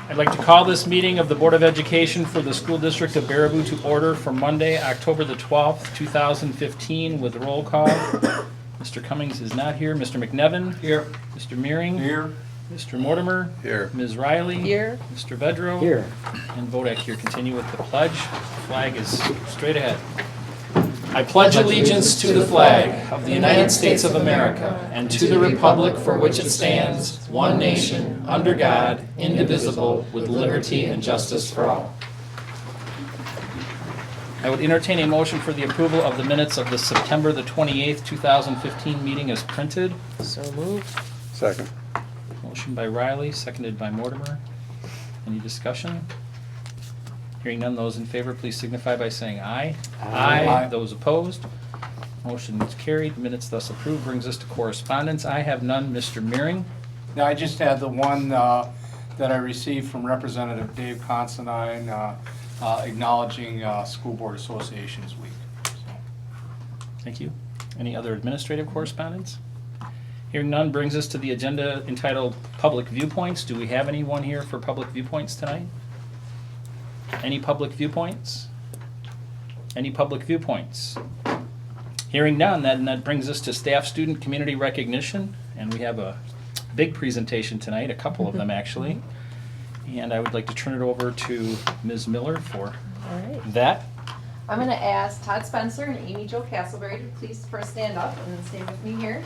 I'd like to call this meeting of the Board of Education for the School District of Baraboo to order for Monday, October the 12th, 2015 with roll call. Mr. Cummings is not here. Mr. McNevin? Here. Mr. Meering? Here. Mr. Mortimer? Here. Ms. Riley? Here. Mr. Vedro? Here. And Vodak here. Continue with the pledge. Flag is straight ahead. I pledge allegiance to the flag of the United States of America and to the republic for which it stands, one nation, under God, indivisible, with liberty and justice for all. I would entertain a motion for the approval of the minutes of the September the 28th, 2015 meeting as printed. So moved. Second. Motion by Riley, seconded by Mortimer. Any discussion? Hearing none, those in favor, please signify by saying aye. Aye. Those opposed? Motion is carried. Minutes thus approved. Brings us to correspondence. I have none. Mr. Meering? Yeah, I just had the one that I received from Representative Dave Considine acknowledging School Board Associations Week. So, Thank you. Any other administrative correspondence? Hearing none brings us to the agenda entitled Public Viewpoints. Do we have anyone here for public viewpoints tonight? Any public viewpoints? Any public viewpoints? Hearing none, then that brings us to staff student community recognition. And we have a big presentation tonight, a couple of them actually. And I would like to turn it over to Ms. Miller for All right. that. I'm going to ask Todd Spencer and Amy Jo Castleberry to please first stand up and stay with me here.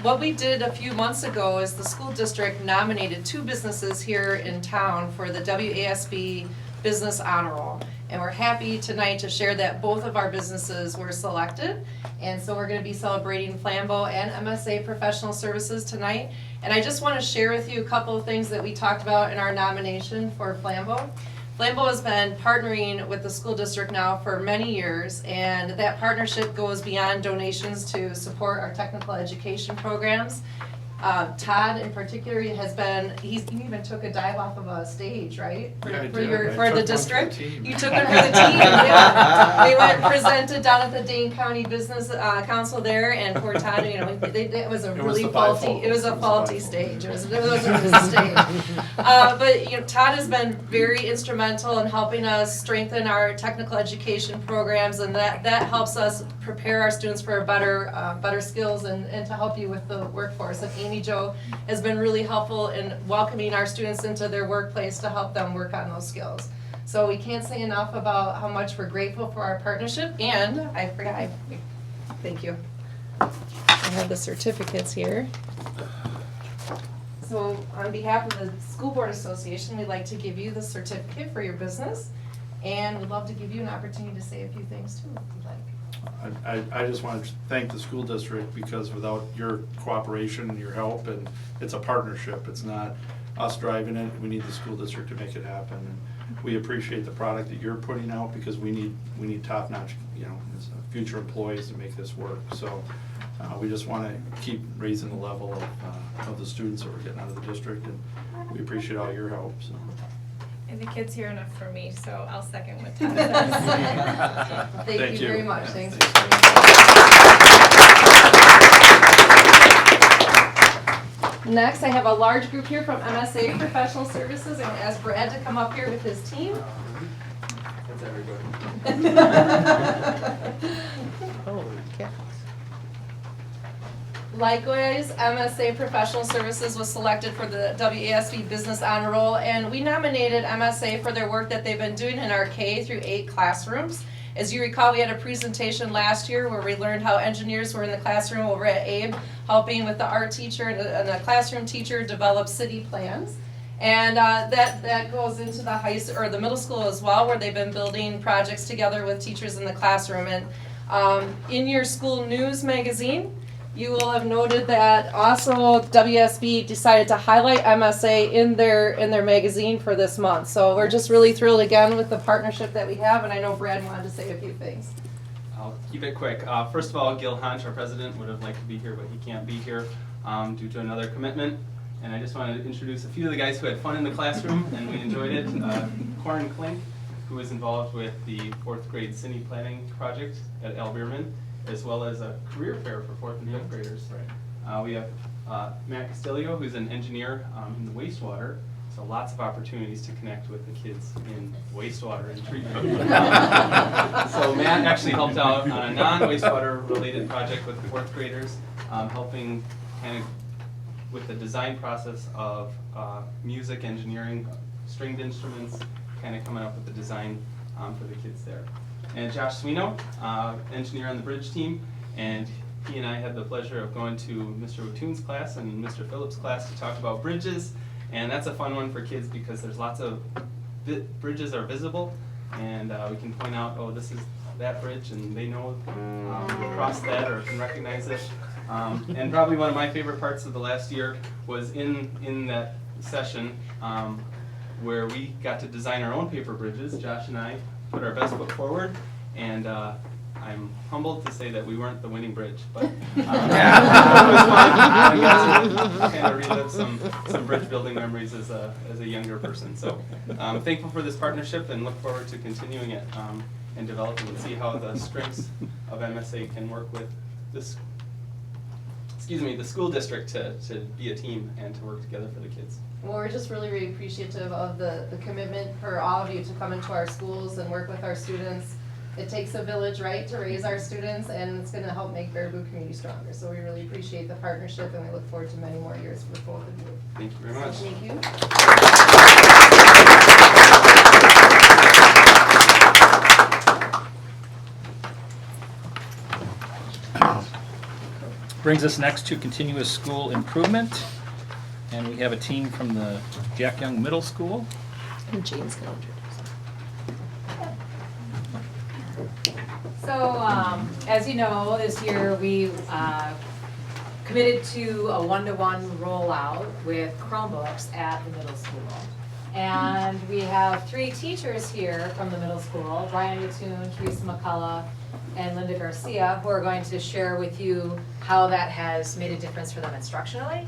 What we did a few months ago is the school district nominated 2 businesses here in town for the WASB Business Honor Roll. And we're happy tonight to share that both of our businesses were selected. And so we're going to be celebrating Flambeau and MSA Professional Services tonight. And I just want to share with you a couple of things that we talked about in our nomination for Flambeau. Flambeau has been partnering with the school district now for many years, and that partnership goes beyond donations to support our technical education programs. Todd in particular has been, he even took a dive off of a stage, right? For the district? You took one for the team, yeah. They went and presented down at the Dane County Business Council there, and for Todd, you know, it was a really faulty, it was a faulty stage. It wasn't a stage. But you know, Todd has been very instrumental in helping us strengthen our technical education programs, and that helps us prepare our students for better skills and to help you with the workforce. And Amy Jo has been really helpful in welcoming our students into their workplace to help them work on those skills. So we can't say enough about how much we're grateful for our partnership. And I forgot, thank you. I have the certificates here. So on behalf of the School Board Association, we'd like to give you the certificate for your business. And we'd love to give you an opportunity to say a few things too, if you'd like. I just want to thank the school district, because without your cooperation and your help, and it's a partnership, it's not us driving it, we need the school district to make it happen. And we appreciate the product that you're putting out, because we need top-notch, you know, future employees to make this work. So we just want to keep raising the level of the students that we're getting out of the district, and we appreciate all your help. So. And the kid's here enough for me, so I'll second what Todd says. Thank you very much. Thanks. Next, I have a large group here from MSA Professional Services. I'm going to ask Brad to come up here with his team. That's everybody. Holy cow. Likewise, MSA Professional Services was selected for the WASB Business Honor Roll, and we nominated MSA for their work that they've been doing in our K through 8 classrooms. As you recall, we had a presentation last year where we learned how engineers were in the classroom over at Abe, helping with the art teacher and the classroom teacher develop city plans. And that goes into the middle school as well, where they've been building projects together with teachers in the classroom. And in your school news magazine, you will have noted that also WSB decided to highlight MSA in their magazine for this month. So we're just really thrilled again with the partnership that we have, and I know Brad wanted to say a few things. I'll keep it quick. First of all, Gil Hunch, our president, would have liked to be here, but he can't be here due to another commitment. And I just wanted to introduce a few of the guys who had fun in the classroom and we enjoyed it. Corin Klink, who is involved with the 4th grade city planning project at Al Bierman, as well as a career fair for 4th and 5th graders. We have Matt Castillo, who's an engineer in the wastewater So lots of opportunities to connect with the kids in wastewater and treatment. So Matt actually helped out on a non-wastewater related project with fourth graders, helping kind of with the design process of music, engineering, stringed instruments, kind of coming up with the design for the kids there. And Josh Swino, engineer on the bridge team, and he and I had the pleasure of going to Mr. O'Toon's class and Mr. Phillips' class to talk about bridges, and that's a fun one for kids because there's lots of bridges are visible, and we can point out, oh, this is that bridge, and they know across that or can recognize it. And probably one of my favorite parts of the last year was in that session where we got to design our own paper bridges. Josh and I put our best foot forward, and I'm humbled to say that we weren't the winning bridge, but it was fun. I got to kind of relive some bridge building memories as a younger person. So I'm thankful for this partnership and look forward to continuing it and developing and see how the strengths of MSA can work with this, the school district to be a team and to work together for the kids. Well, we're just really, really appreciative of the commitment for all of you to come into our schools and work with our students. It takes a village, right, to raise our students, and it's gonna help make Baraboo community stronger. So we really appreciate the partnership, and we look forward to many more years with both of you. Thank you very much. So thank you. Brings us next to continuous school improvement. And we have a team from the Jack Young Middle School. And Jane's going to introduce. So, as you know, this year we committed to a one-to-one rollout with Chromebooks at the middle school. And we have 3 teachers here from the middle school, Brian Yatoon, Teresa McCullough, and Linda Garcia, who are going to share with you how that has made a difference for them instructionally.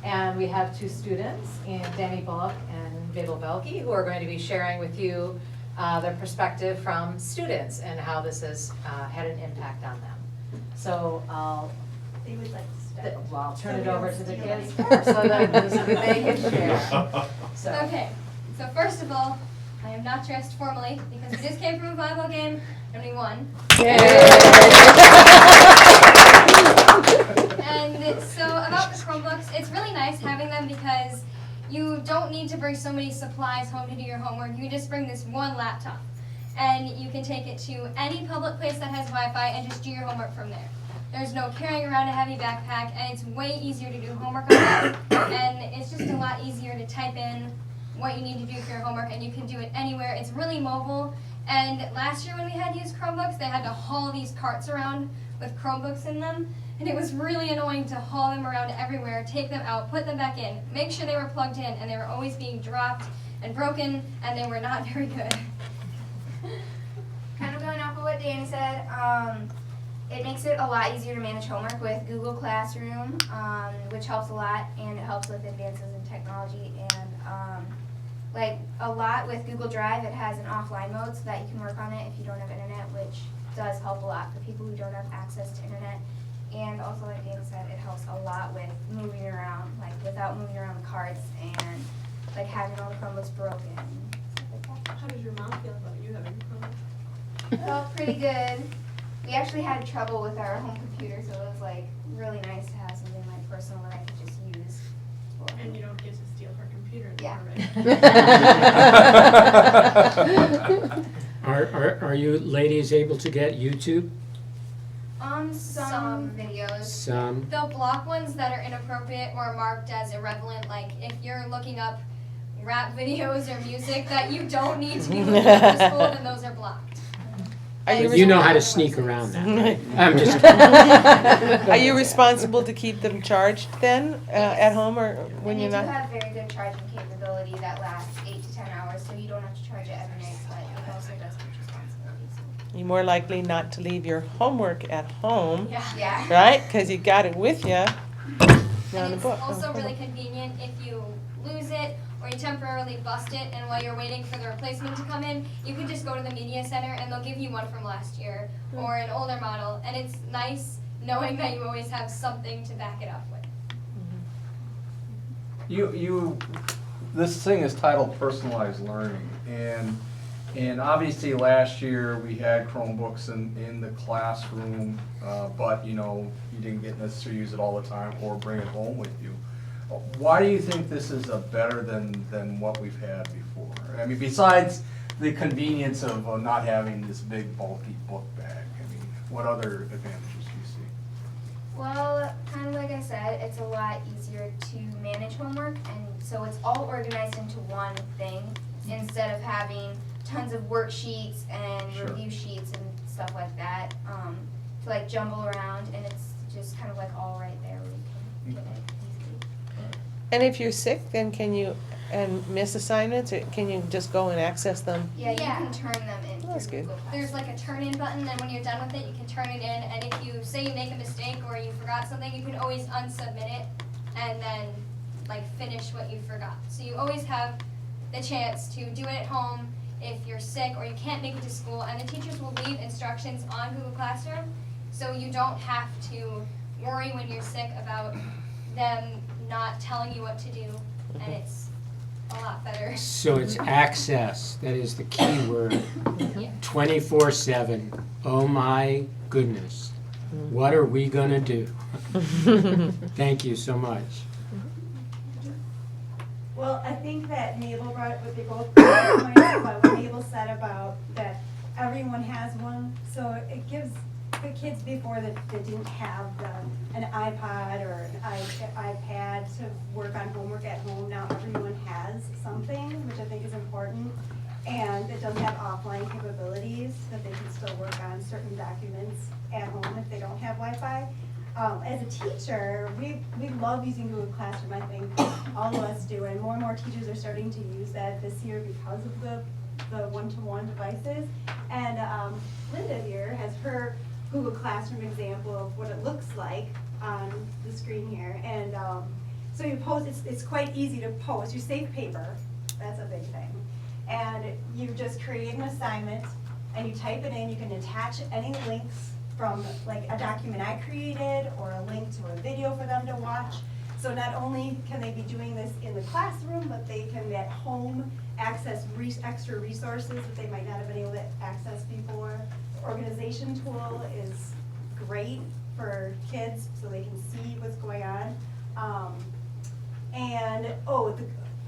And we have 2 students, Danny Bullock and Babel Belke, who are going to be sharing with you their perspective from students and how this has had an impact on them. So They would like to start. well, I'll turn it over to the kids first so that they can share. So. Okay, so first of all, I am not dressed formally because we just came from a volleyball game and we won. And so about the Chromebooks, it's really nice having them because you don't need to bring so many supplies home to do your homework. You can just bring this one laptop and you can take it to any public place that has Wi-Fi and just do your homework from there. There's no carrying around a heavy backpack, and it's way easier to do homework on that. And it's just a lot easier to type in what you need to do for your homework, and you can do it anywhere. It's really mobile. And last year when we had used Chromebooks, they had to haul these carts around with Chromebooks in them. And it was really annoying to haul them around everywhere, take them out, put them back in, make sure they were plugged in, and they were always being dropped and broken, and they were not very good. Kind of going off of what Danny said, it makes it a lot easier to manage homework with Google Classroom, which helps a lot, and it helps with advances in technology. And like a lot with Google Drive, it has an offline mode so that you can work on it if you don't have internet, which does help a lot for people who don't have access to internet. And also, like Danny said, it helps a lot with moving around, like without moving around the carts and like having all the Chromebooks broken. How does your mom feel about you having a Chromebook? Felt pretty good. We actually had trouble with our home computer, so it was like really nice to have something like personal that I could just use. And you don't get to steal her computer Yeah. Right? Are you ladies able to get YouTube? Some videos. Some. They'll block ones that are inappropriate or marked as irrelevant. Like if you're looking up rap videos or music that you don't need to be looking up for school, then those are blocked. You know how to sneak around that, right? I'm just Are you responsible to keep them charged then, at home or when And you're they do not? have very good charging capability that lasts 8 to 10 hours, so you don't have to charge it every night, but it also does teach responsibilities. You're more likely not to leave your homework at home, Yeah. right? Because you got it with you. And On the it's book. also really convenient if you lose it or you temporarily bust it, and while you're waiting for the replacement to come in, you can just go to the media center and they'll give you one from last year or an older model, and it's nice knowing that you always have something to back it up with. this thing is titled Personalized Learning, and obviously last year we had Chromebooks in the classroom, but you know, you didn't get necessarily use it all the time or bring it home with you. Why do you think this is a better than what we've had before? I mean, besides the convenience of not having this big bulky book bag, I mean, what other advantages do you see? Well, kind of like I said, it's a lot easier to manage homework, and so it's all organized into one thing instead of having tons of worksheets and Sure. review sheets and stuff like that to like jumble around, and it's just kind of like all right there where you can get it easily. And if you're sick, then can you, and miss assignments, or can you just go and access them? Yeah, you can turn them in. That's through good. Google Classroom. There's like a turn-in button, and when you're done with it, you can turn it in, and if you say you make a mistake or you forgot something, you can always unsubmit it and then like finish what you forgot. So you always have the chance to do it at home if you're sick or you can't make it to school, and the teachers will leave instructions on Google Classroom, so you don't have to worry when you're sick about them not telling you what to do, and it's a lot better. So it's access, that is the key word, Yeah. 24/7. Oh my goodness, what are we gonna do? Thank you so much. Well, I think that Mabel brought, what they both brought points about what Mabel said about that everyone has one, so it gives the kids before that didn't have an iPod or an iPad to work on homework at home, now everyone has something, which I think is important. And it does have offline capabilities that they can still work on certain documents at home if they don't have Wi-Fi. As a teacher, we love using Google Classroom, I think all of us do, and more teachers are starting to use that this year because of the one-to-one devices. And Linda here has her Google Classroom example of what it looks like on the screen here. And so you post, it's quite easy to post. You save paper, that's a big thing. And you just create an assignment and you type it in, you can attach any links from like a document I created or a link to a video for them to watch. So not only can they be doing this in the classroom, but they can at home access extra resources that they might not have been able to access before. The organization tool is great for kids so they can see what's going on.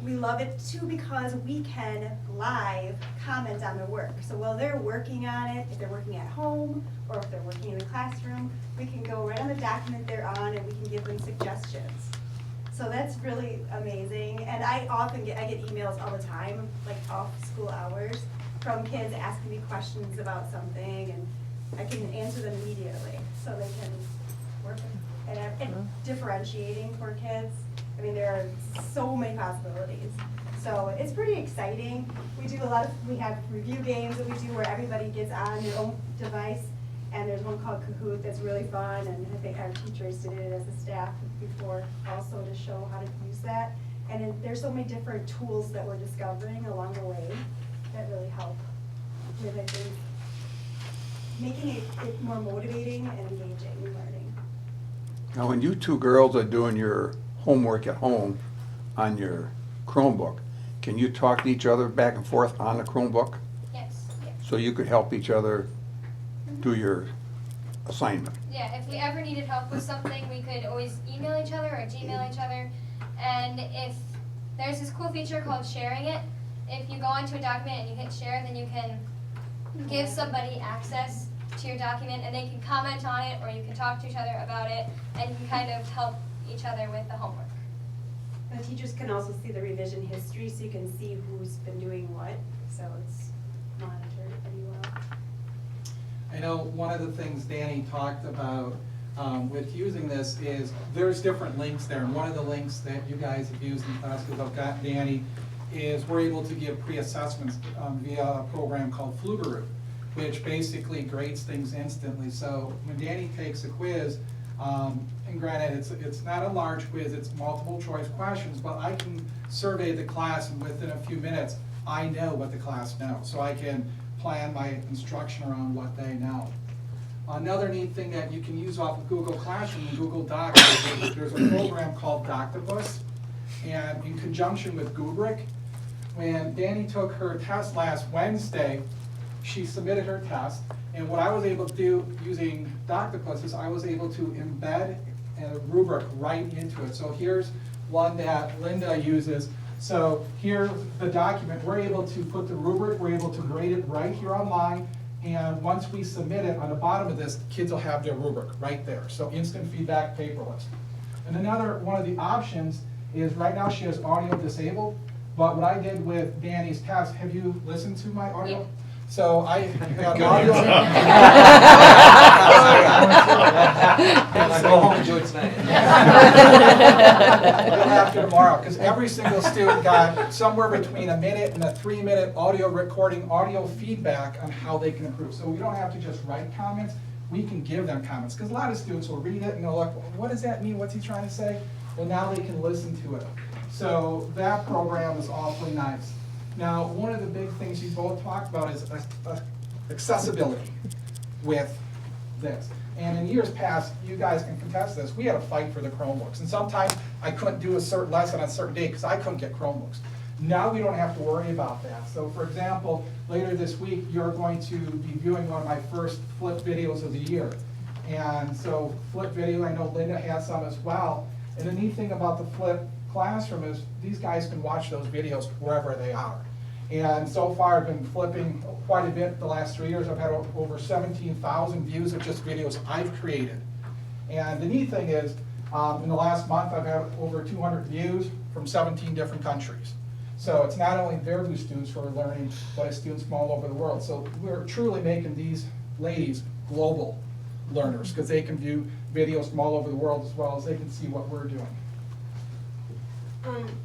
We love it too because we can live comment on their work. So while they're working on it, if they're working at home or if they're working in the classroom, we can go right on the document they're on and we can give them suggestions. So that's really amazing. And I get emails all the time, like off school hours, from kids asking me questions about something, and I can answer them immediately so they can work and differentiating for kids. I mean, there are so many possibilities. So it's pretty exciting. We have review games that we do where everybody gets on their own device, and there's one called Kahoot that's really fun, and I think our teachers did it as a staff before also to show how to use that. And there's so many different tools that we're discovering along the way that really help with, I think, making it more motivating and engaging in learning. Now, when you two girls are doing your homework at home on your Chromebook, can you talk to each other back and forth on the Chromebook? Yes. So you could help each other do your assignment? Yeah, if we ever needed help with something, we could always email each other or Gmail each other. And if there's this cool feature called sharing it, if you go onto a document and you hit share, then you can give somebody access to your document and they can comment on it, or you can talk to each other about it, and you can kind of help each other with the homework. The teachers can also see the revision history, so you can see who's been doing what, so it's monitored pretty well. I know one of the things Danny talked about with using this is there's different links there, and one of the links that you guys have used in class, because I've got Danny, is we're able to give pre-assessments via a program called Flugaroo, which basically grades things instantly. So when Danny takes a quiz, and granted, it's not a large quiz, it's multiple choice questions, but I can survey the class, and within a few minutes, I know what the class knows. So I can plan my instruction around what they know. Another neat thing that you can use off of Google Classroom and Google Docs, there's a program called Doctopus, And in conjunction with Gubrick, when Danny took her test last Wednesday, she submitted her test. And what I was able to do using Doctopus is I was able to embed a rubric right into it. So here's one that Linda uses. So here's the document. We're able to put the rubric, we're able to grade it right here online. And once we submit it, on the bottom of this, kids will have their rubric right there. So instant feedback, paperless. And another one of the options is right now she has audio disabled. But what I did with Danny's test, have you listened to my audio? Yeah. So I got audio. Go home and do it tonight. We'll have to tomorrow, because every single student got somewhere between a minute and a 3-minute audio recording, audio feedback on how they can improve. So we don't have to just write comments, we can give them comments. Because a lot of students will read it and they'll look, what does that mean? What's he trying to say? Well, now they can listen to it. So that program is awfully nice. Now, one of the big things you both talked about is accessibility with this. And in years past, you guys can contest this, we had a fight for the Chromebooks. And sometimes I couldn't do a certain lesson on a certain day because I couldn't get Chromebooks. Now we don't have to worry about that. So for example, later this week, you're going to be viewing one of my first Flip videos of the year. And so Flip video, I know Linda has some as well. And the neat thing about the Flip classroom is these guys can watch those videos wherever they are. And so far, I've been flipping quite a bit the last 3 years. I've had over 17,000 views of just videos I've created. And the neat thing is, in the last month, I've had over 200 views from 17 different countries. So it's not only Verbu students who are learning, but it's students from all over the world. So we're truly making these ladies global learners, because they can view videos from all over the world as well as they can see what we're doing.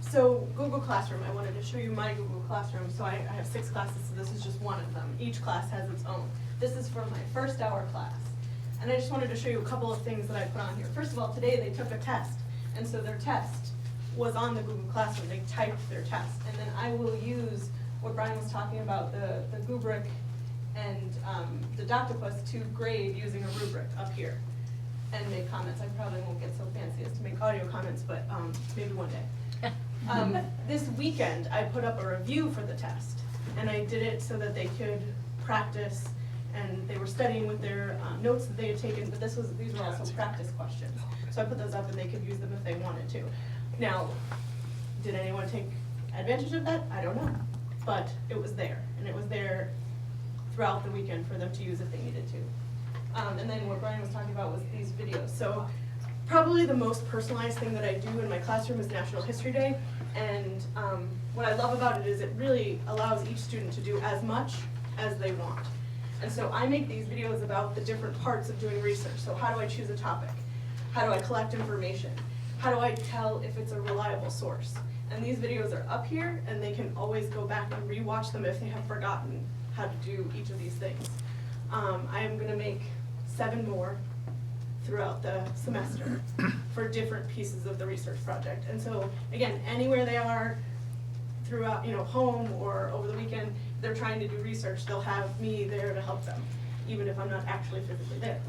So Google Classroom, I wanted to show you my Google Classroom. So I have 6 classes, so this is just one of them. Each class has its own. This is for my first hour class. And I just wanted to show you a couple of things that I put on here. First of all, today they took a test. And so their test was on the Google Classroom. They typed their test. And then I will use what Brian was talking about, the Gubrick and the Doctopus to grade using a rubric up here and make comments. I probably won't get so fancy as to make audio comments, but maybe one day. This weekend, I put up a review for the test, and I did it so that they could practice, and they were studying with their notes that they had taken, but these were also practice questions. So I put those up and they could use them if they wanted to. Now, did anyone take advantage of that? I don't know, but it was there, and it was there throughout the weekend for them to use if they needed to. And then what Brian was talking about was these videos. So probably the most personalized thing that I do in my classroom is National History Day. And what I love about it is it really allows each student to do as much as they want. And so I make these videos about the different parts of doing research. So how do I choose a topic? How do I collect information? How do I tell if it's a reliable source? And these videos are up here, and they can always go back and rewatch them if they have forgotten how to do each of these things. I am going to make 7 more throughout the semester for different pieces of the research project. And so, again, anywhere they are throughout, home or over the weekend, they're trying to do research, they'll have me there to help them, even if I'm not actually physically there.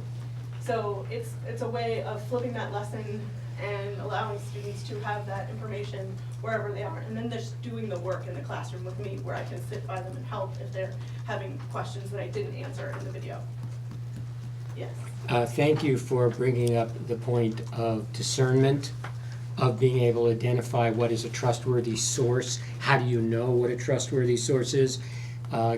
So it's a way of flipping that lesson and allowing students to have that information wherever they are. And then they're just doing the work in the classroom with me where I can sit by them and help if they're having questions that I didn't answer in the video. Yes. Thank you for bringing up the point of discernment, of being able to identify what is a trustworthy source. How do you know what a trustworthy source is?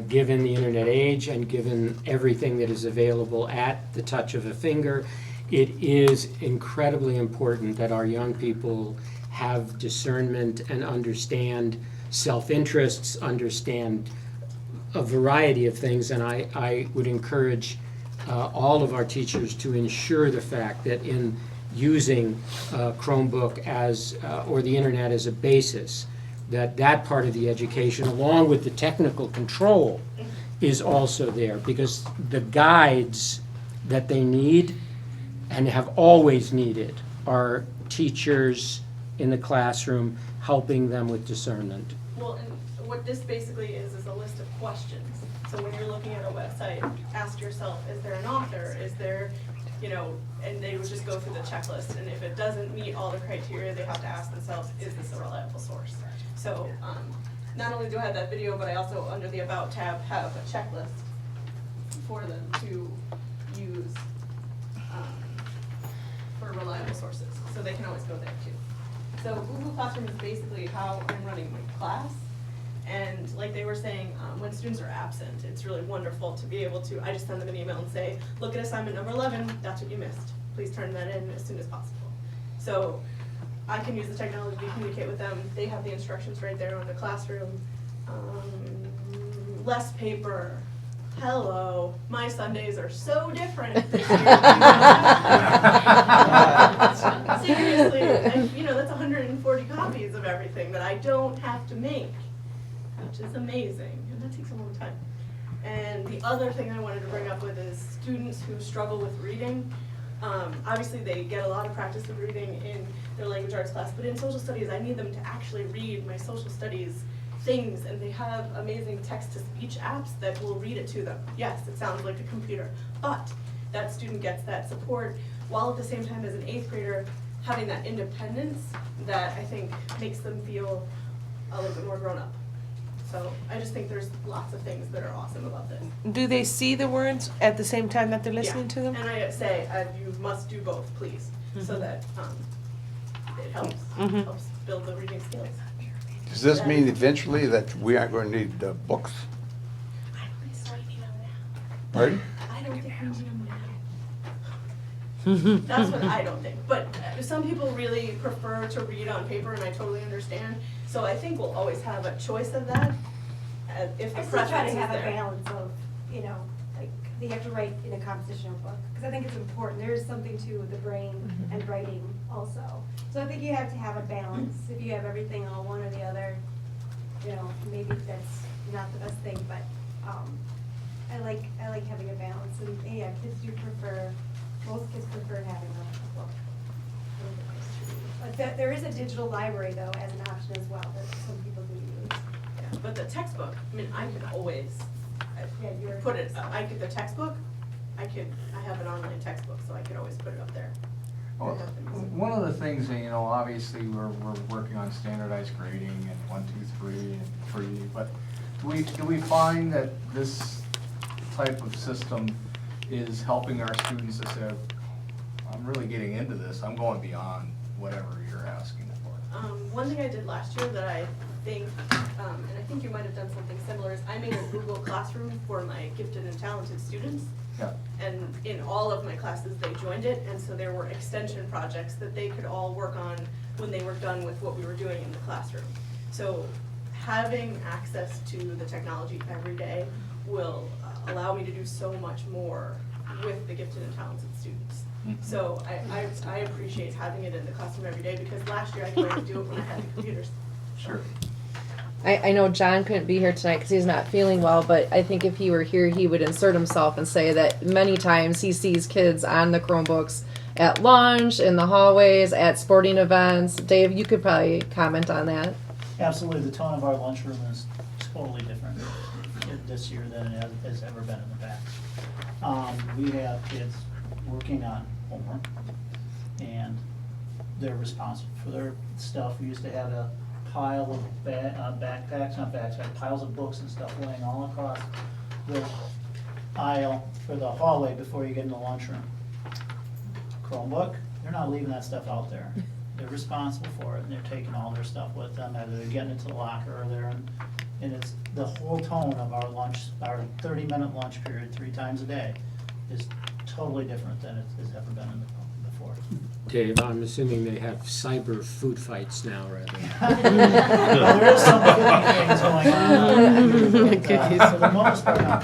Given the internet age and given everything that is available at the touch of a finger, it is incredibly important that our young people have discernment and understand self-interests, understand a variety of things, and I would encourage all of our teachers to ensure the fact that in using Chromebook as or the internet as a basis, that part of the education, along with the technical control, is also there, because the guides that they need and have always needed are teachers in the classroom helping them with discernment. Well, and what this basically is a list of questions. So when you're looking at a website, ask yourself, is there an author? Is there you know, and they would just go through the checklist, and if it doesn't meet all the criteria, they have to ask themselves, is this a reliable source? So, not only do I have that video, but I also, under the About tab, have a checklist for them to use for reliable sources, so they can always go there too. So Google Classroom is basically how I'm running my class, and like they were saying, when students are absent, it's really wonderful to be able to, I just send them an email and say, look at assignment number 11, that's what you missed. Please turn that in as soon as possible. So I can use the technology to communicate with them. They have the instructions right there on the classroom. Less paper. Hello, my Sundays are so different this year. Seriously, and, you know, that's 140 copies of everything that I don't have to make, which is amazing, and that takes a long time. And the other thing I wanted to bring up with is students who struggle with reading. Obviously they get a lot of practice with reading in their language arts class, but in social studies I need them to actually read my social studies things, and they have amazing text-to-speech apps that will read it to them. Yes, it sounds like a computer, but that student gets that support, while at the same time as an 8th grader having that independence that I think makes them feel a little bit more grown up. So I just think there's lots of things that are awesome about this. Do they see the words at the same time that they're listening to them? And I say, you must do both, please, so that it helps, helps build the reading skills. Does this mean eventually that we aren't going to need books? I don't think so. Pardon? I don't think we need them now. That's what I don't think, but some people really prefer to read on paper, and I totally understand. So I think we'll always have a choice of that, if the I still try preference to is have a there. balance of, you know, like, you have to write in a compositional book, because I think it's important. There is something to the brain and writing also. So I think you have to have a balance. If you have everything on one or the other, you know, maybe that's not the best thing, but, I like having a balance, and, yeah, kids do prefer, most kids prefer having a book. But there is a digital library, though, as an option as well, that some people do use. Yeah, but the textbook, I mean, I could always put it, the textbook, I have an online textbook, so I could always put it up there. Well, one of the things, that, you know, obviously we're working on standardized grading and 1, 2, 3, and 3, but do we find that this type of system is helping our students to say, I'm really getting into this, I'm going beyond whatever you're asking for? One thing I did last year that I think, and I think you might have done something similar, is I made a Google Classroom for my gifted and talented students. Yeah. And in all of my classes, they joined it, and so there were extension projects that they could all work on when they were done with what we were doing in the classroom. So having access to the technology every day will allow me to do so much more with the gifted and talented students. So I appreciate having it in the classroom every day, because last year I couldn't even do it when I had the computers. Sure. I know John couldn't be here tonight because he's not feeling well, but I think if he were here, he would insert himself and say that many times he sees kids on the Chromebooks at lunch, in the hallways, at sporting events. Dave, you could probably comment on that. Absolutely, the tone of our lunchroom is totally different this year than it has ever been in the past. We have kids working on homework, and they're responsible for their stuff. We used to have a pile of piles of books and stuff laying all across the aisle for the hallway before you get in the lunchroom. Chromebook, they're not leaving that stuff out there. They're responsible for it, and they're taking all their stuff with them, either they're getting it to the locker or they're and it's the whole tone of our lunch, our 30-minute lunch period 3 times a day is totally different than it has ever been in before. Dave, I'm assuming they have cyber food fights now, rather. Well, there is some cooking things going on, for the most part now.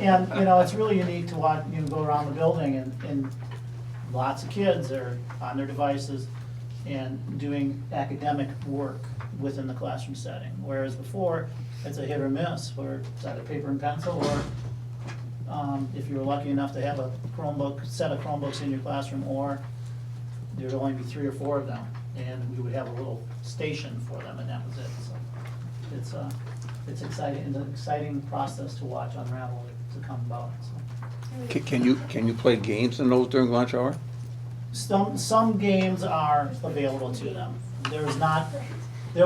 And, you know, it's really unique to watch, you know, go around the building and lots of kids are on their devices and doing academic work within the classroom setting. Whereas before, it's a hit or miss, where it's either paper and pencil, or if you were lucky enough to have a Chromebook, set of Chromebooks in your classroom, or there'd only be 3 or 4 of them, and we would have a little station for them, and that was it. So it's exciting, it's an exciting process to watch unravel to come about. So. Can you play games in those during lunch hour? Some games are available to them. There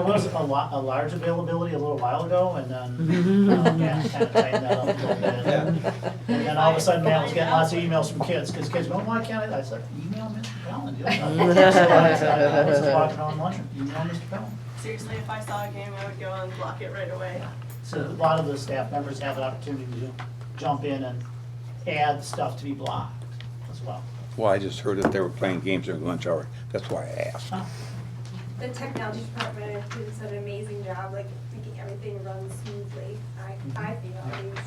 was a large availability a little while ago, and then, yeah, kind of tightened that up a little bit. And then all of a sudden, Matt was getting lots of emails from kids, because kids go, why can't I said, email Mr. Pellin. So I was just walking around lunch, email Mr. Pellin. Seriously, if I saw a game, I would go and block it right away. So a lot of the staff members have an opportunity to jump in and add stuff to be blocked as well. Well, I just heard that they were playing games during lunch hour. That's why I asked. The technology department does an amazing job, like making everything run smoothly. I feel at least,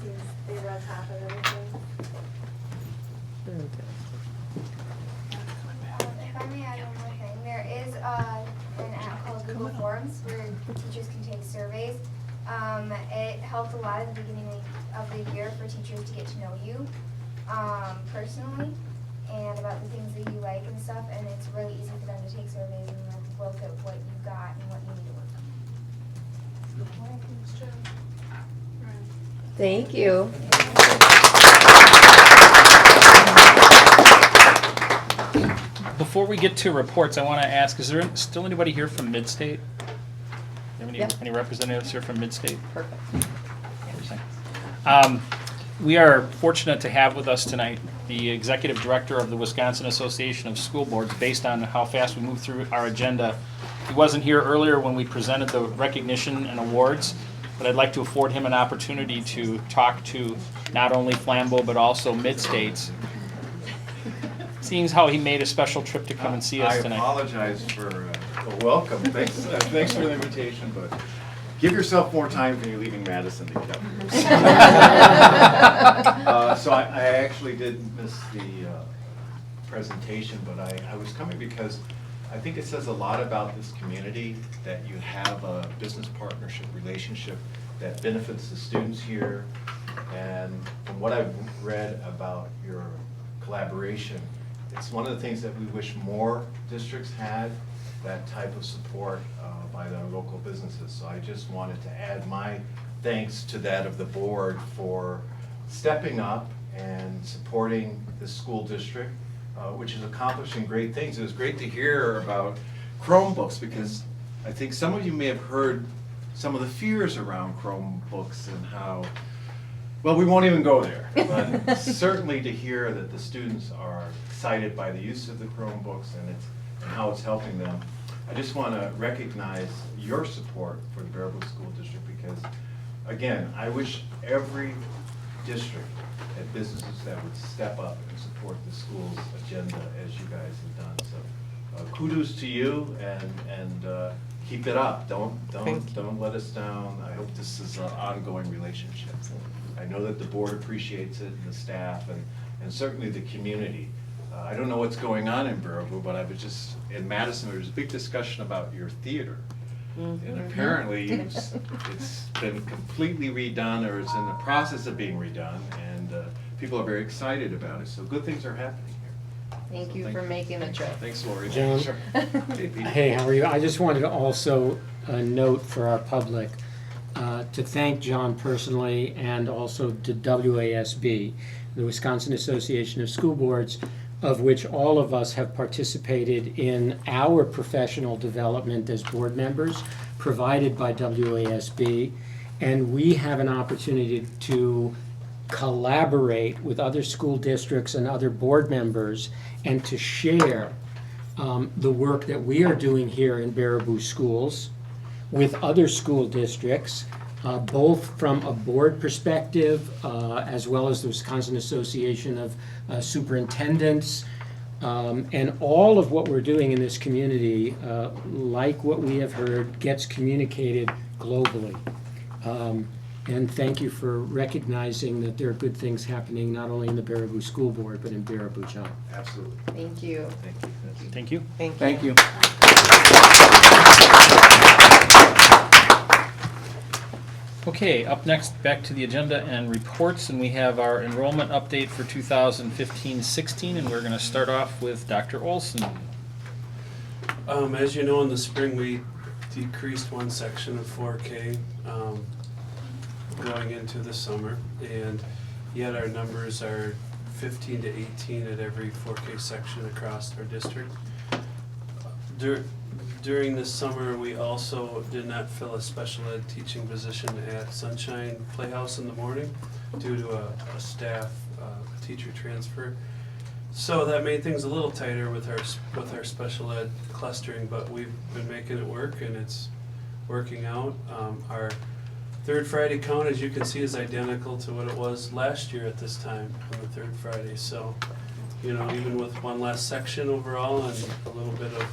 seems they run top of everything. If I may add one more thing, there is an app called Google Forms where teachers can take surveys. It helped a lot at the beginning of the year for teachers to get to know you personally and about the things that you like and stuff, and it's really easy for them to take surveys and like look at what you got and what you need to work on. Thank you. Before we get to reports, I want to ask, is there still anybody here from Midstate? Do you have any representatives here from Midstate? Perfect. We are fortunate to have with us tonight the Executive Director of the Wisconsin Association of School Boards. Based on how fast we moved through our agenda, he wasn't here earlier when we presented the recognition and awards, but I'd like to afford him an opportunity to talk to not only Flambeau but also Mid-States, seeing how he made a special trip to come and see us tonight. I apologize for the welcome. Thanks for the invitation, but give yourself more time when you're leaving Madison to get up here. So I actually did miss the presentation, but I was coming because I think it says a lot about this community that you have a business partnership relationship that benefits the students here. And from what I've read about your collaboration, it's one of the things that we wish more districts had, that type of support by their local businesses. So I just wanted to add my thanks to that of the board for stepping up and supporting the school district, which is accomplishing great things. It was great to hear about Chromebooks, because I think some of you may have heard some of the fears around Chromebooks and how, well, we won't even go there, but certainly to hear that the students are excited by the use of the Chromebooks and how it's helping them. I just want to recognize your support for the Baraboo School District, because, again, I wish every district had businesses that would step up and support the school's agenda as you guys have done. So kudos to you, and keep it up. Don't let us down. I hope this is an ongoing relationship. I know that the board appreciates it, and the staff, and certainly the community. I don't know what's going on in Baraboo, but I was just in Madison. There was a big discussion about your theater, and apparently it's been completely redone, or it's in the process of being redone, and people are very excited about it. So good things are happening here. Thank you for making the trip. Thanks, Lori. John? Sure. Hey, how are you? I just wanted to also note for our public to thank John personally, and also to WASB, the Wisconsin Association of School Boards, of which all of us have participated in our professional development as board members provided by WASB. And we have an opportunity to collaborate with other school districts and other board members and to share the work that we are doing here in Baraboo schools with other school districts, both from a board perspective as well as the Wisconsin Association of Superintendents. And all of what we're doing in this community, like what we have heard, gets communicated globally. And thank you for recognizing that there are good things happening not only in the Baraboo School Board, but in Baraboo, John. Absolutely. Thank you. Thank you. Thank you. Thank you. Okay, up next, back to the agenda and reports, and we have our enrollment update for 2015-16, and we're going to start off with Dr. Olson. As you know, in the spring we decreased one section of 4K going into the summer, and yet our numbers are 15 to 18 at every 4K section across our district. During this summer, we also did not fill a special ed teaching position at Sunshine Playhouse in the morning due to a staff teacher transfer. So that made things a little tighter with our special ed clustering, but we've been making it work and it's working out. Our third Friday count, as you can see, is identical to what it was last year at this time on the third Friday. So, you know, even with one less section overall and a little bit of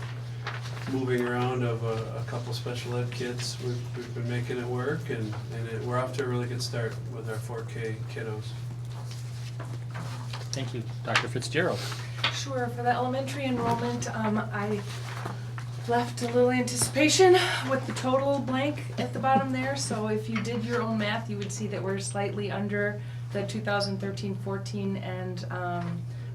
moving around of a couple special ed kids, we've been making it work, and we're off to a really good start with our 4K kiddos. Thank you. Dr. Fitzgerald. Sure, for the elementary enrollment, I left a little anticipation with the total blank at the bottom there. So if you did your own math, you would see that we're slightly under the 2013-14 and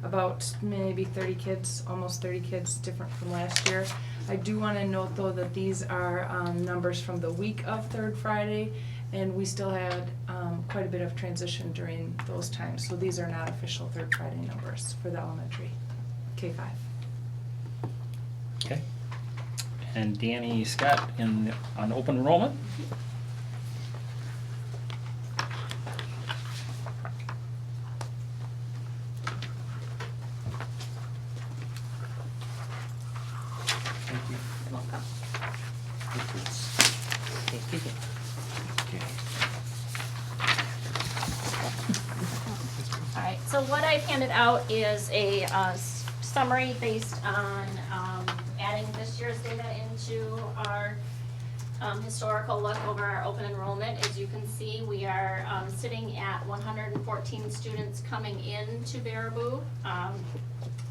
about maybe 30 kids, almost 30 kids different from last year. I do want to note though that these are numbers from the week of Third Friday, and we still had quite a bit of transition during those times. So these are not official Third Friday numbers for the elementary K-5. Okay. And Danny Scott on open enrollment. All right, so what I've handed out is a summary based on adding this year's data into our historical look over our open enrollment. As you can see, we are sitting at 114 students coming into Baraboo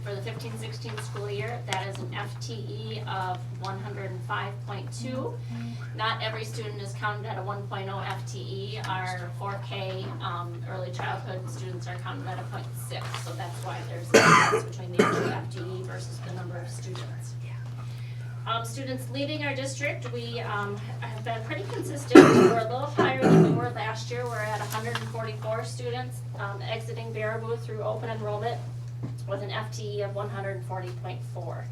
for the 15-16 school year. That is an FTE of 105.2. Not every student is counted at a 1.0 FTE. Our 4K early childhood students are counted at a 0.6, so that's why there's a difference between the actual FTE versus the number of students. Students leaving our district, we have been pretty consistent. We're a little higher than we were last year. We're at 144 students exiting Baraboo through open enrollment with an FTE of 140.4.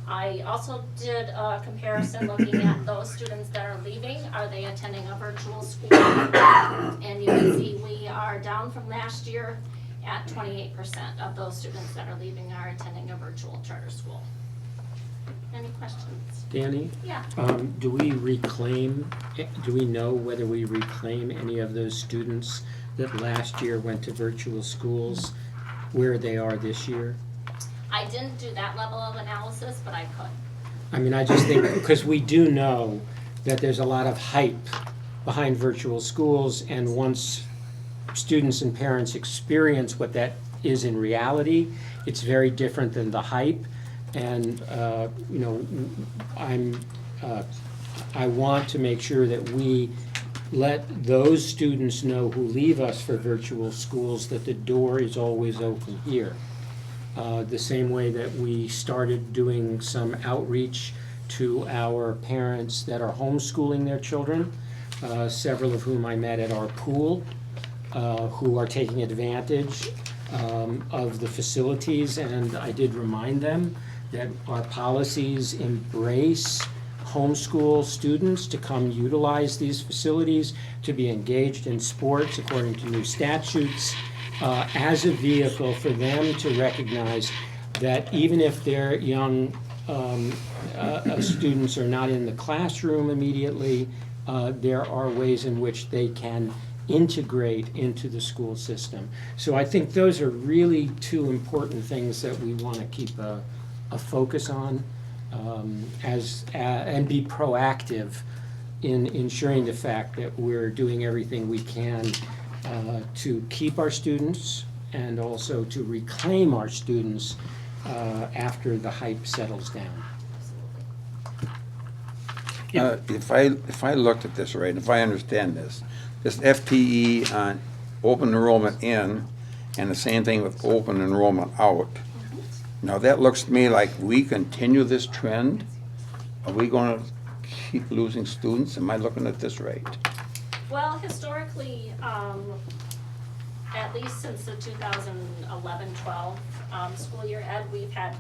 I also did a comparison looking at those students that are leaving. Are they attending a virtual school? And you can see we are down from last year at 28% of those students that are leaving are attending a virtual charter school. Any questions? Danny? Yeah. Do we know whether we reclaim any of those students that last year went to virtual schools, where they are this year? I didn't do that level of analysis, but I could. I mean, I just think, because we do know that there's a lot of hype behind virtual schools, and once students and parents experience what that is in reality, it's very different than the hype. And, you know, I want to make sure that we let those students know who leave us for virtual schools that the door is always open here. The same way that we started doing some outreach to our parents that are homeschooling their children, several of whom I met at our pool, who are taking advantage of the facilities, and I did remind them that our policies embrace homeschool students to come utilize these facilities, to be engaged in sports according to new statutes, as a vehicle for them to recognize that even if their young students are not in the classroom immediately, there are ways in which they can integrate into the school system. So I think those are really two important things that we want to keep a focus on, and be proactive in ensuring the fact that we're doing everything we can to keep our students and also to reclaim our students after the hype settles down. If I looked at this right, if I understand this FTE on open enrollment in and the same thing with open enrollment out, now that looks to me like we continue this trend. Are we going to keep losing students? Am I looking at this right? Well, historically, at least since the 2011-12 school year, Ed, we've had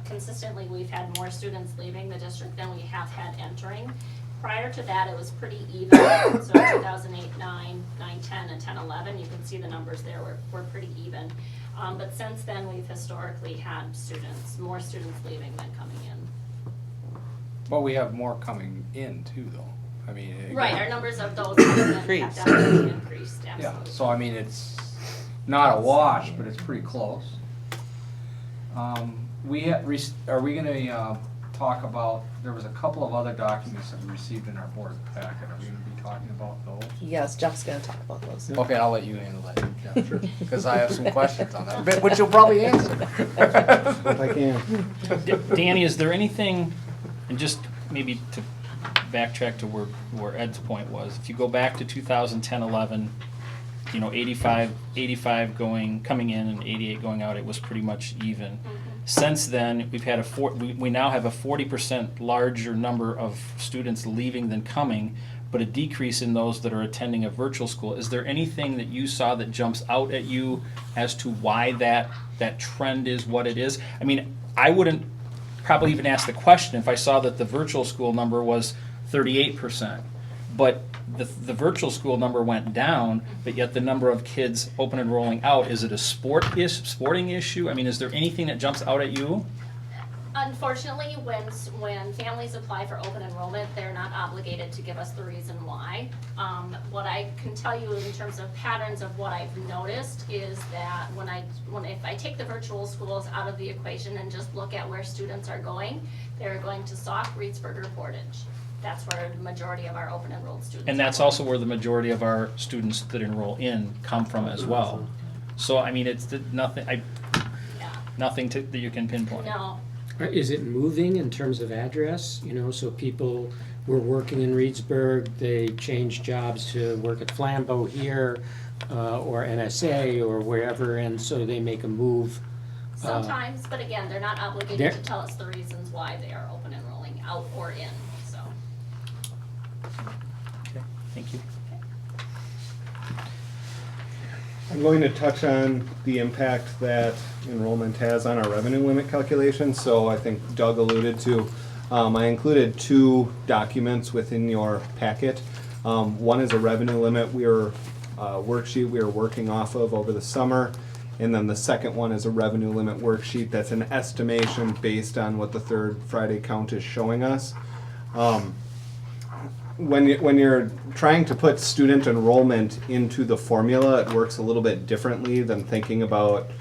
more students leaving the district than we have had entering. Prior to that, it was pretty even. So 2008, 9, 10, and 10, 11, you can see the numbers there were pretty even. But since then, we've historically had more students leaving than coming in. But we have more coming in too, though. I mean. Right, our numbers of those have definitely increased, absolutely. Yeah, so I mean, it's not a wash, but it's pretty close. Are we gonna talk about, there was a couple of other documents that we received in our board packet. Are we gonna be talking about those? Yes, Jeff's gonna talk about those. Okay, I'll let you handle that, yeah, sure, because I have some questions on that, which you'll probably answer. If I can. Danny, is there anything, and just maybe to backtrack to where Ed's point was, if you go back to 2010-11, 85 coming in and 88 going out, it was pretty much even. Since then, we've had we now have a 40% larger number of students leaving than coming, but a decrease in those that are attending a virtual school. Is there anything that you saw that jumps out at you as to why that trend is what it is? I mean, I wouldn't probably even ask the question if I saw that the virtual school number was 38%, but the virtual school number went down, but yet the number of kids open enrolling out, is it a sporting issue? I mean, is there anything that jumps out at you? Unfortunately, when families apply for open enrollment, they're not obligated to give us the reason why. What I can tell you in terms of patterns of what I've noticed is that if I take the virtual schools out of the equation and just look at where students are going, they're going to Sauk, Reedsburg, or Portage. That's where the majority of our open enrolled students And that's also where the majority of our students that enroll in come from as well. So, I mean, it's nothing, nothing that you can pinpoint. No. Is it moving in terms of address? So people were working in Reedsburg, they changed jobs to work at Flambeau here, or NSA, or wherever, and so they make a move. Sometimes, but again, they're not obligated There- to tell us the reasons why they are open enrolling out or in, so. Okay, thank you. I'm going to touch on the impact that enrollment has on our revenue limit calculation. So I think Doug alluded to, I included two documents within your packet. One is a revenue limit worksheet we are working off of over the summer. And then the second one is a revenue limit worksheet that's an estimation based on what the third Friday count is showing us. When you're trying to put student enrollment into the formula, it works a little bit differently than thinking about,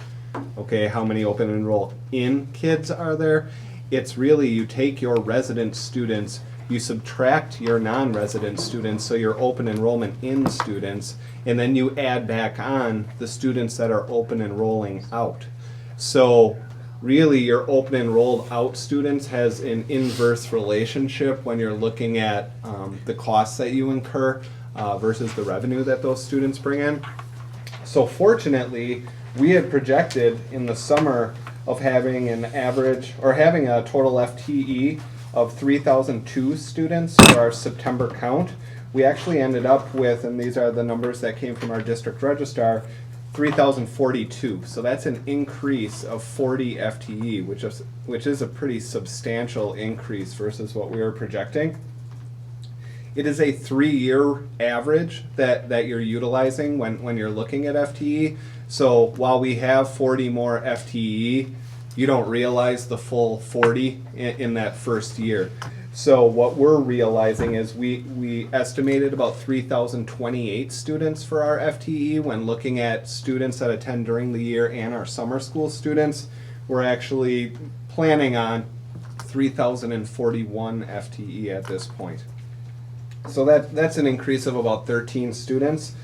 okay, how many open enroll in kids are there? It's really, you take your resident students, you subtract your non-resident students, so your open enrollment in students, and then you add back on the students that are open enrolling out. So really, your open enrolled out students has an inverse relationship when you're looking at the costs that you incur versus the revenue that those students bring in. So fortunately, we had projected in the summer of having an average, or having a total FTE of 3,002 students for our September count. We actually ended up with, and these are the numbers that came from our district registrar, 3,042. So that's an increase of 40 FTE, which is a pretty substantial increase versus what we were projecting. It is a 3-year average that you're utilizing when you're looking at FTE. So while we have 40 more FTE, you don't realize the full 40 in that first year. So what we're realizing is we estimated about 3,028 students for our FTE when looking at students that attend during the year and our summer school students. We're actually planning on 3,041 FTE at this point. So that's an increase of about 13 students.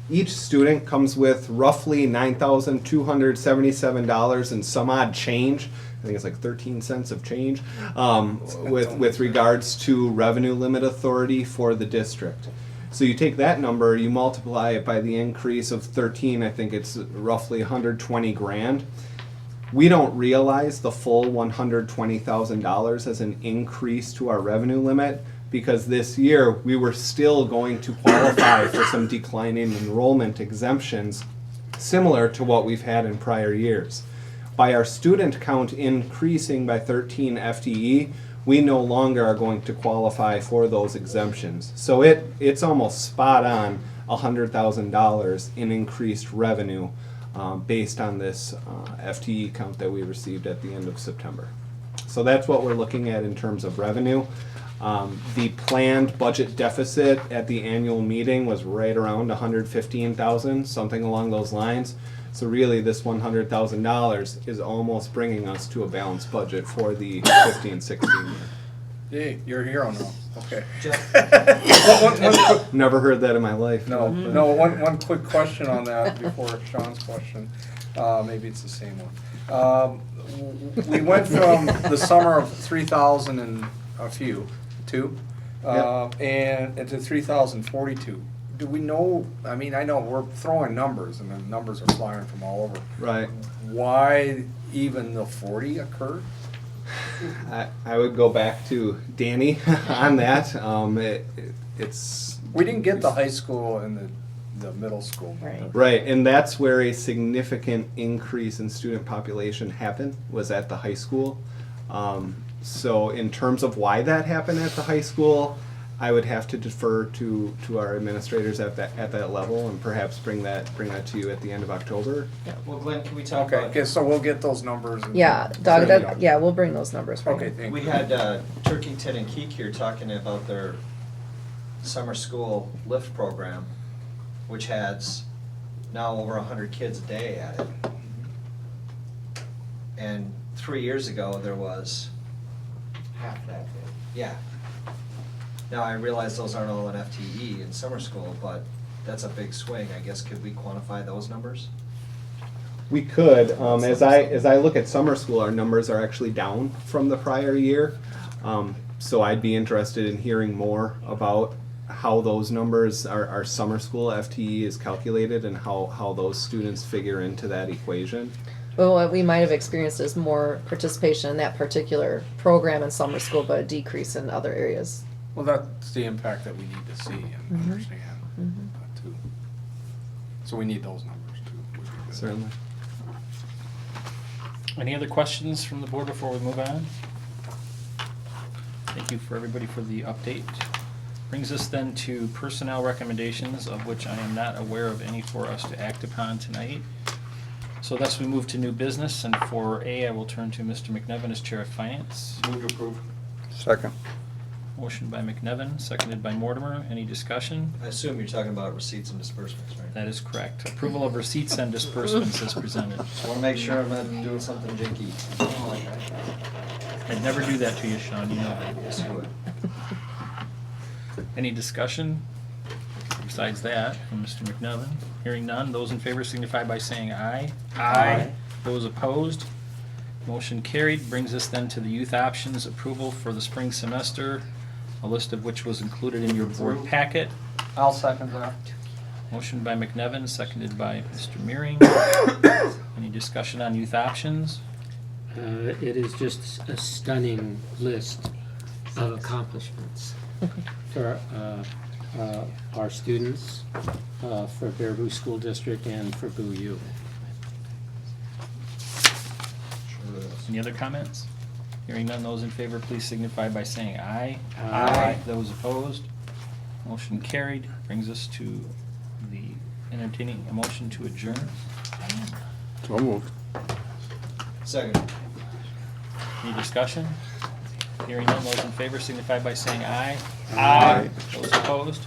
Each student comes with roughly $9,277 and some odd change. I think it's like 13 cents of change with regards to revenue limit authority for the district. So you take that number, you multiply it by the increase of 13, I think it's roughly 120 grand. We don't realize the full $120,000 as an increase to our revenue limit, because this year we were still going to qualify for some declining enrollment exemptions similar to what we've had in prior years. By our student count increasing by 13 FTE, we no longer are going to qualify for those exemptions. So it's almost spot on $100,000 in increased revenue based on this FTE count that we received at the end of September. So that's what we're looking at in terms of revenue. The planned budget deficit at the annual meeting was right around $115,000, something along those lines. So really, this $100,000 is almost bringing us to a balanced budget for the 15-16 year. Hey, you're a hero now. Okay. Never heard that in my life. One quick question on that before Sean's question. Maybe it's the same one. We went from the summer of 3,000 and a few, and to 3,042. Do we know, I mean, I know we're throwing numbers and the numbers are flying from all over. Right. Why even the 40 occurred? I would go back to Danny on that. It's we didn't get the high school and the middle school. Right, and that's where a significant increase in student population happened, was at the high school. So in terms of why that happened at the high school, I would have to defer to our administrators at that level and perhaps bring that to you at the end of October. Yeah. Well, Glenn, can we talk about? Okay, so we'll get those numbers. Yeah, Doug, we'll bring those numbers for you. Okay, thank you. We had Turkington and Keek here talking about their summer school lift program, which has now over 100 kids a day at it. And 3 years ago, there was half that big. Yeah. Now, I realize those aren't all an FTE in summer school, but that's a big swing. I guess, could we quantify those numbers? We could. As I look at summer school, our numbers are actually down from the prior year. So I'd be interested in hearing more about how those numbers, our summer school FTE is calculated and how those students figure into that equation. Well, what we might have experienced is more participation in that particular program in summer school, but a decrease in other areas. Well, that's the impact that we need to see and understand too. So we need those numbers too. Certainly. Any other questions from the board before we move on? Thank you for everybody for the update. Brings us then to personnel recommendations, of which I am not aware of any for us to act upon tonight. So thus we move to new business, and for A, I will turn to Mr. McNevin as Chair of Finance. Move to approve. Second. Motion by McNevin, seconded by Mortimer. Any discussion? I assume you're talking about receipts and disbursements, right? That is correct. Approval of receipts and disbursements is presented. Just want to make sure I'm not doing something jinky. I'd never do that to you, Sean, you know that. Yes, you would. Any discussion besides that from Mr. McNevin? Hearing none, those in favor signify by saying aye. Aye. Those opposed? Motion carried. Brings us then to the youth options approval for the spring semester, a list of which was included in your board packet. I'll second that. Motion by McNevin, seconded by Mr. Meering. Any discussion on youth options? It is just a stunning list of accomplishments for our students, for Baraboo School District, and for Boo U. Any other comments? Hearing none, those in favor, please signify by saying aye. Aye. Those opposed? Motion carried. Brings us to the entertaining a motion to adjourn. So moved. Second. Any discussion? Hearing none, those in favor signify by saying aye. Aye. Those opposed?